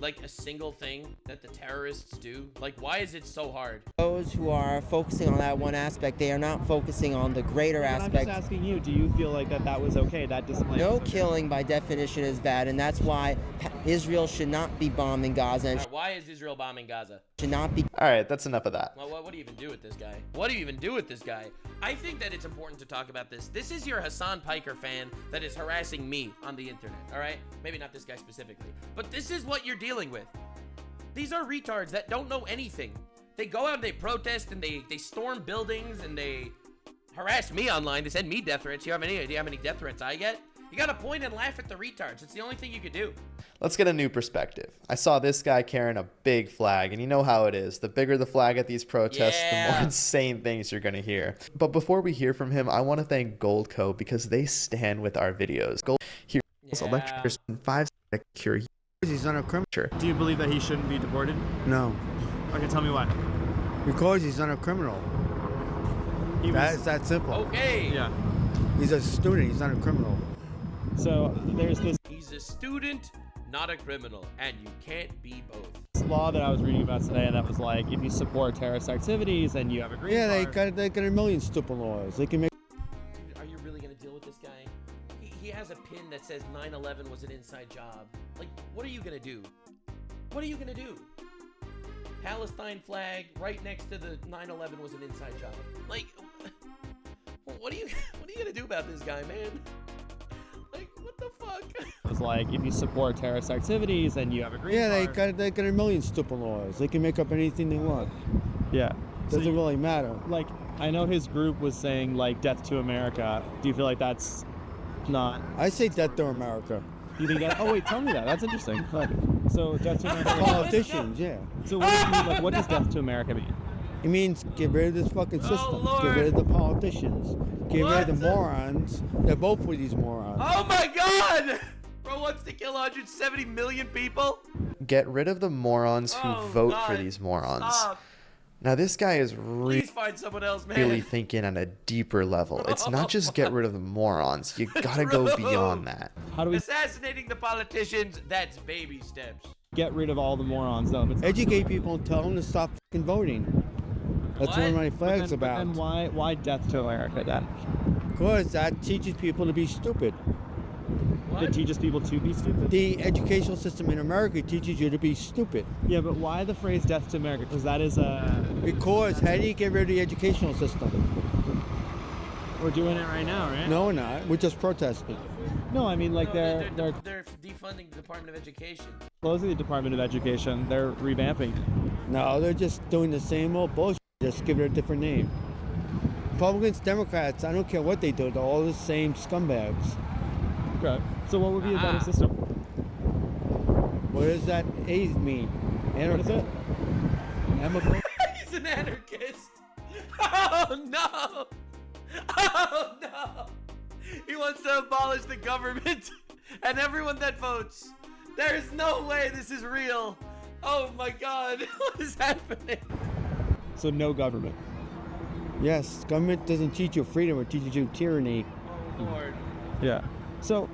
like a single thing that the terrorists do? Like, why is it so hard? those who are focusing on that one aspect, they are not focusing on the greater And I'm aspect. just asking you, do you feel like that was okay? That display No was okay? killing by definition is bad, and that's why Israel should not be bombing Gaza and Alright, why is Israel bombing Gaza? should not be. All right, that's enough of that. Well, what do you even do with this guy? What do you even do with this guy? I think that it's important to talk about this. This is your Hassan Piker fan that is harassing me on the internet, all right? Maybe not this guy specifically, but this is what you're dealing with. These are retards that don't know anything. They go out and they protest and they storm buildings and they harass me online. They send me death threats. You have any idea how many death threats I get? You gotta point and laugh at the retards. It's the only thing you could do. Let's get a new perspective. I saw this guy carrying a big flag, and you know how it is. The bigger the flag at these protests, the more insane things you're gonna hear. But before we hear from him, I want to thank Goldco because they stand with our videos. Gold here's electricity in 5 seconds to cure you. He's not a criminal. Do you believe that he shouldn't be deported? No. Okay, tell me why. Because he's not a criminal. That's that simple. Okay. Yeah. He's a student. He's not a criminal. So there's this He's a student, not a criminal, and you can't be both. law that I was reading about today that was like, if you support terrorist activities and you have a green card. Yeah, they got a million stupid laws. They can make. Dude, are you really gonna deal with this guy? He has a pin that says 9/11 was an inside job. Like, what are you gonna do? What are you gonna do? Palestine flag right next to the 9/11 was an inside job. Like, what are you gonna do about this guy, man? Like, what the fuck? It was like, if you support terrorist activities and you have a green card. Yeah, they got a million stupid laws. They can make up anything they want. Yeah. Doesn't really matter. Like, I know his group was saying, like, death to America. Do you feel like that's not... I say death to America. You think that... Oh, wait, tell me that. That's interesting. Like, so, death to America... Politicians, yeah. So, what, do you mean, like, what does death to America mean? It means get rid of this fucking system. Get rid of the politicians. Get rid of the morons. They're both for these morons. Oh my god! Bro wants to kill 170 million people? Get rid of the morons who vote for these morons. Stop. Now this guy is Please find someone else, man. really thinking at a deeper level. It's not just get rid of the morons. You gotta go beyond that. How do we... Assassinating the politicians, that's baby steps. Get rid of all the morons, though. Educate people and tell them to stop fucking voting. That's one of my flags about. And why death to America then? Because that teaches people to be stupid. It teaches people to be stupid? The educational system in America teaches you to be stupid. Yeah, but why the phrase death to America? Because that is a... Because how do you get rid of the educational system? We're doing it right now, right? No, we're not. We're just protesting. No, I mean, like, they're defunding the Department of Education. closing the Department of Education. They're revamping. No, they're just doing the same old bullshit. Just give it a different name. Republicans, Democrats, I don't care what they do. They're all the same scumbags. Okay. So what would be a better system? What does that A mean? What is it? He's an anarchist. Oh no! Oh no! He wants to abolish the government and everyone that votes. There is no way this is real. Oh my god, what is happening? So no government. Yes, government doesn't teach you freedom, it teaches you tyranny. Oh Lord. Yeah. So,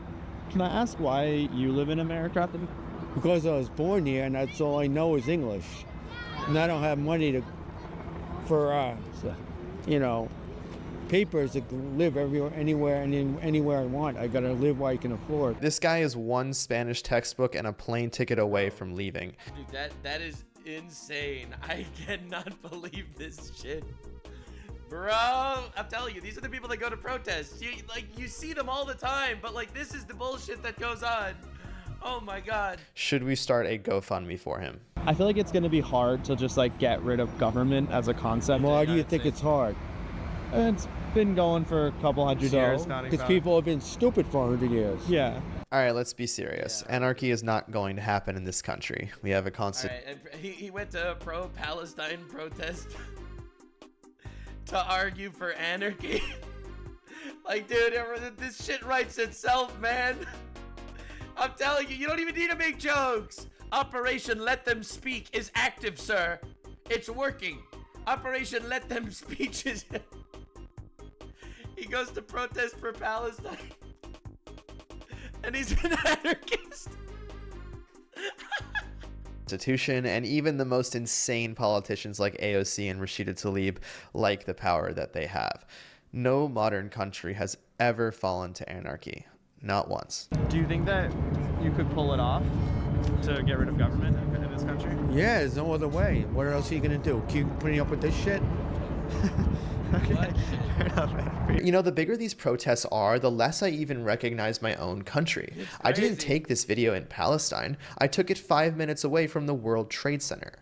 can I ask why you live in America? Because I was born here and that's all I know is English. And I don't have money for papers to live anywhere I want. I gotta live where I can afford. This guy is one Spanish textbook and a plane ticket away from leaving. Dude, that is insane. I cannot believe this shit. Bro, I'm telling you, these are the people that go to protests. You see them all the time, but like this is the bullshit that goes on. Oh my god. Should we start a GoFundMe for him? I feel like it's going to be hard to just like get rid of government as a concept. Why do you think it's hard? It's been going for a couple hundred years. Because people have been stupid for 100 years. Yeah. All right, let's be serious. Anarchy is not going to happen in this country. We have a constant... All right, he went to a pro-Palestine protest to argue for anarchy. Like, dude, this shit writes itself, man. I'm telling you, you don't even need to make jokes. Operation Let Them Speak is active, sir. It's working. Operation Let Them Speak is... He goes to protest for Palestine. And he's an anarchist. Institution, and even the most insane politicians like AOC and Rashida Tlaib like the power that they have. No modern country has ever fallen to anarchy. Not once. Do you think that you could pull it off to get rid of government in this country? Yeah, there's no other way. What else are you going to do? Keep putting up with this shit? Okay. Fair enough, man. You know, the bigger these protests are, the less I even recognize my own country. I didn't take this video in Palestine. I took it 5 minutes away from the World Trade Center.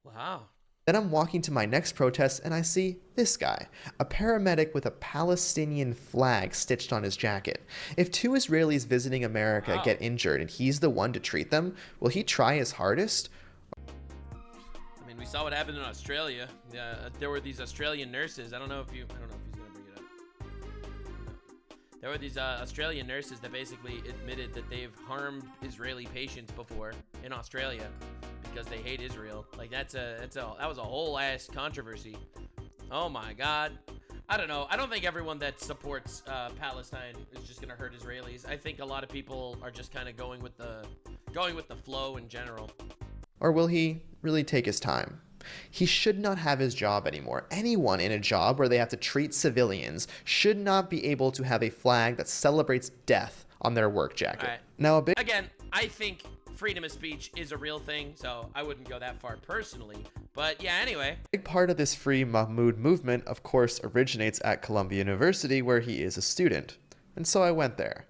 Wow. Then I'm walking to my next protest and I see this guy, a paramedic with a Palestinian flag stitched on his jacket. If two Israelis visiting America get injured and he's the one to treat them, will he try his hardest? I mean, we saw what happened in Australia. There were these Australian nurses. I don't know if he's gonna bring it up. No. There were these Australian nurses that basically admitted that they've harmed Israeli patients before in Australia because they hate Israel. Like that was a whole ass controversy. Oh my God. I don't know. I don't think everyone that supports Palestine is just gonna hurt Israelis. I think a lot of people are just kind of going with the flow in general. Or will he really take his time? He should not have his job anymore. Anyone in a job where they have to treat civilians should not be able to have a flag that celebrates death on their work jacket. Right. Now, again, I think freedom of speech is a real thing, so I wouldn't go that far personally. But yeah, anyway. A big part of this Free Mahmoud movement, of course, originates at Columbia University, where he is a student. And so I went there.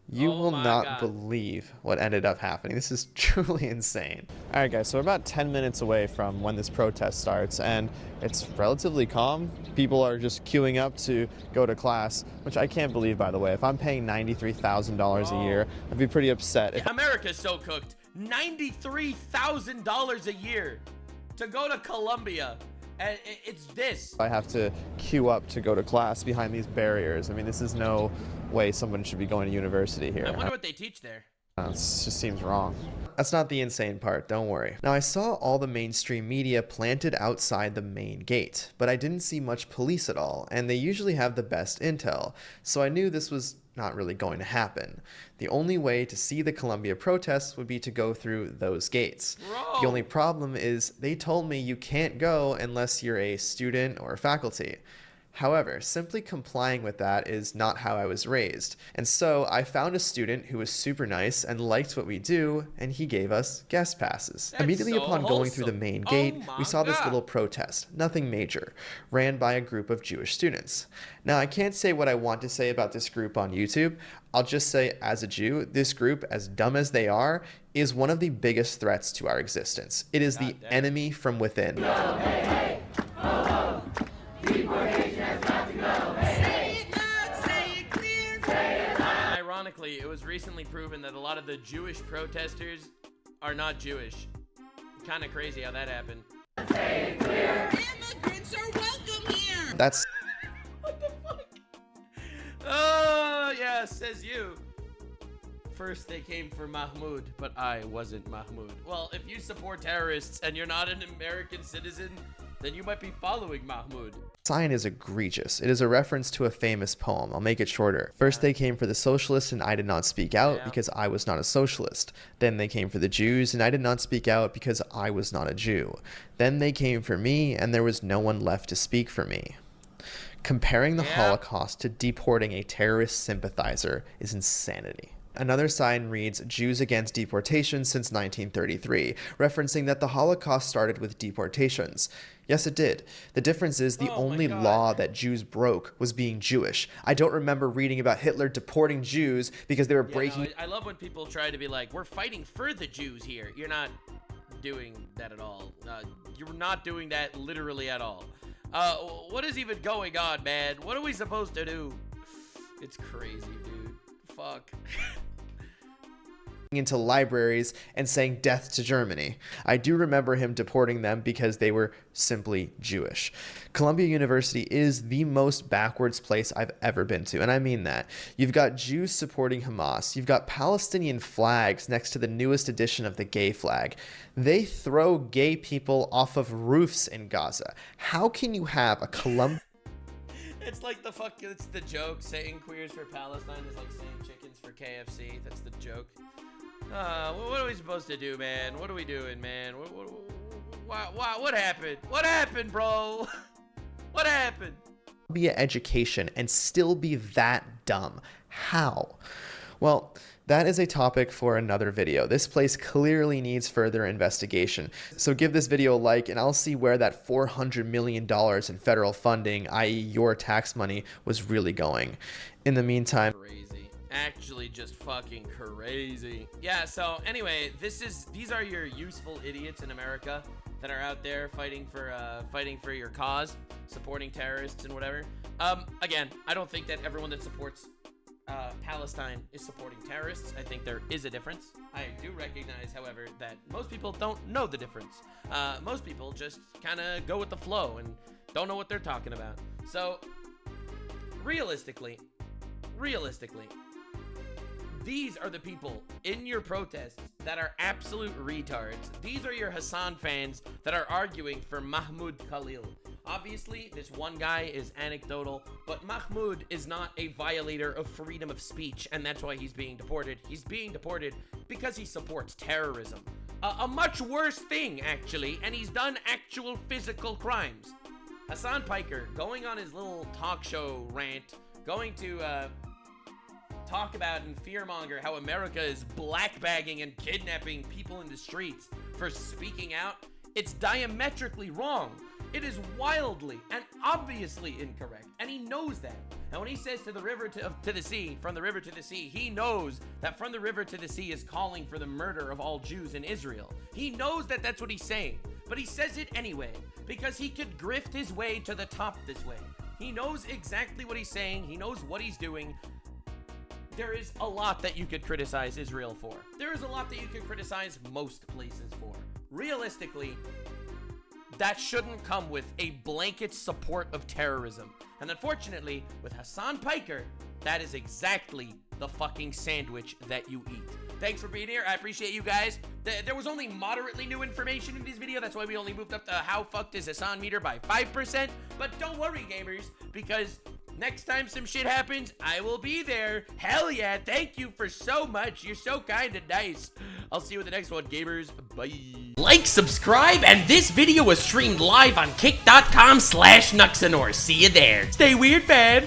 You will not believe what ended up happening. This is truly insane. All right, guys, so we're about 10 minutes away from when this protest starts, and it's relatively calm. People are just queuing up to go to class, which I can't believe, by the way. If I'm paying $93,000 a year, I'd be pretty upset. Yeah, America's so cooked. $93,000 a year to go to Columbia. And it's this. I have to queue up to go to class behind these barriers. I mean, this is no way someone should be going to university here. I wonder what they teach there. It just seems wrong. That's not the insane part, don't worry. Now, I saw all the mainstream media planted outside the main gate, but I didn't see much police at all, and they usually have the best intel, so I knew this was not really going to happen. The only way to see the Columbia protests would be to go through those gates. Bro. The only problem is they told me you can't go unless you're a student or faculty. However, simply complying with that is not how I was raised. And so I found a student who was super nice and liked what we do, and he gave us guest passes. That's Immediately so upon going through the wholesome. main gate, Oh we saw this my little protest, nothing major, ran by a group of Jewish students. Now, I can't say what I want to say about this group on YouTube. I'll just say, as a Jew, this group, as dumb as they are, is one of the biggest threats to our existence. It is the enemy from within. Ironically, it was recently proven that a lot of the Jewish protesters are not Jewish. Kind of crazy how that happened. Immigrants are welcome here. That's what the fuck? Oh, yeah, says you. First they came for Mahmoud, but I wasn't Mahmoud. Well, if you support terrorists and you're not an American citizen, then you might be following Mahmoud. Sign is egregious. It is a reference to a famous poem. I'll make it shorter. First they came for the socialists and I did not speak out because I was not a socialist. Then they came for the Jews and I did not speak out because I was not a Jew. Then they came for me and there was no one left to speak for me. Comparing the Holocaust to deporting a terrorist sympathizer is insanity. Another sign reads, Jews against deportation since 1933, referencing that the Holocaust started with deportations. Yes, it did. The difference is the only law that Jews broke was being Jewish. I don't remember reading about Hitler deporting Jews because they were breaking... No, I love when people try to be like, we're fighting for the Jews here. You're not doing that at all. You're not doing that literally at all. What is even going on, man? What are we supposed to do? It's crazy, dude. Fuck. into libraries and saying death to Germany. I do remember him deporting them because they were simply Jewish. Columbia University is the most backwards place I've ever been to, and I mean that. You've got Jews supporting Hamas. You've got Palestinian flags next to the newest edition of the gay flag. They throw gay people off of roofs in Gaza. How can you have a Columbia... It's like it's the joke. Saying queers for Palestine is like saying chickens for KFC. That's the joke. What are we supposed to do, man? What are we doing, man? What happened? What happened, bro? What happened? Be an education and still be that dumb. How? Well, that is a topic for another video. This place clearly needs further investigation. So give this video a like and I'll see where that $400 million in federal funding, i.e. your tax money, was really going. In the meantime... Crazy. Actually just fucking crazy. Yeah, so anyway, these are your useful idiots in America. that are out there fighting for your cause, supporting terrorists and whatever. Again, I don't think that everyone that supports Palestine is supporting terrorists. I think there is a difference. I do recognize, however, that most people don't know the difference. Most people just kind of go with the flow and don't know what they're talking about. So, realistically, these are the people in your protests that are absolute retards. These are your Hasan fans that are arguing for Mahmoud Khalil. Obviously, this one guy is anecdotal, but Mahmoud is not a violator of freedom of speech, and that's why he's being deported. He's being deported because he supports terrorism. A much worse thing, actually, and he's done actual physical crimes. Hasan Piker, going on his little talk show rant, going to talk about and fearmonger how America is blackbagging and kidnapping people in the streets for speaking out. It's diametrically wrong. It is wildly and obviously incorrect, and he knows that. And when he says to the river to the sea, from the river to the sea, he knows that from the river to the sea is calling for the murder of all Jews in Israel. He knows that that's what he's saying, but he says it anyway because he could grift his way to the top this way. He knows exactly what he's saying. He knows what he's doing. There is a lot that you could criticize Israel for. There is a lot that you could criticize most places for. Realistically, that shouldn't come with a blanket support of terrorism. And unfortunately, with Hasan Piker, that is exactly the fucking sandwich that you eat. Thanks for being here. I appreciate you guys. There was only moderately new information in this video. That's why we only moved up the how fucked is Hasan meter by 5%. But don't worry, gamers, because next time some shit happens, I will be there. Hell yeah. Thank you for so much. You're so kind and nice. I'll see you in the next one, gamers. Bye. Like, subscribe, and this video was streamed live on kick.com/Nuxanor. See you there. Stay weird, man.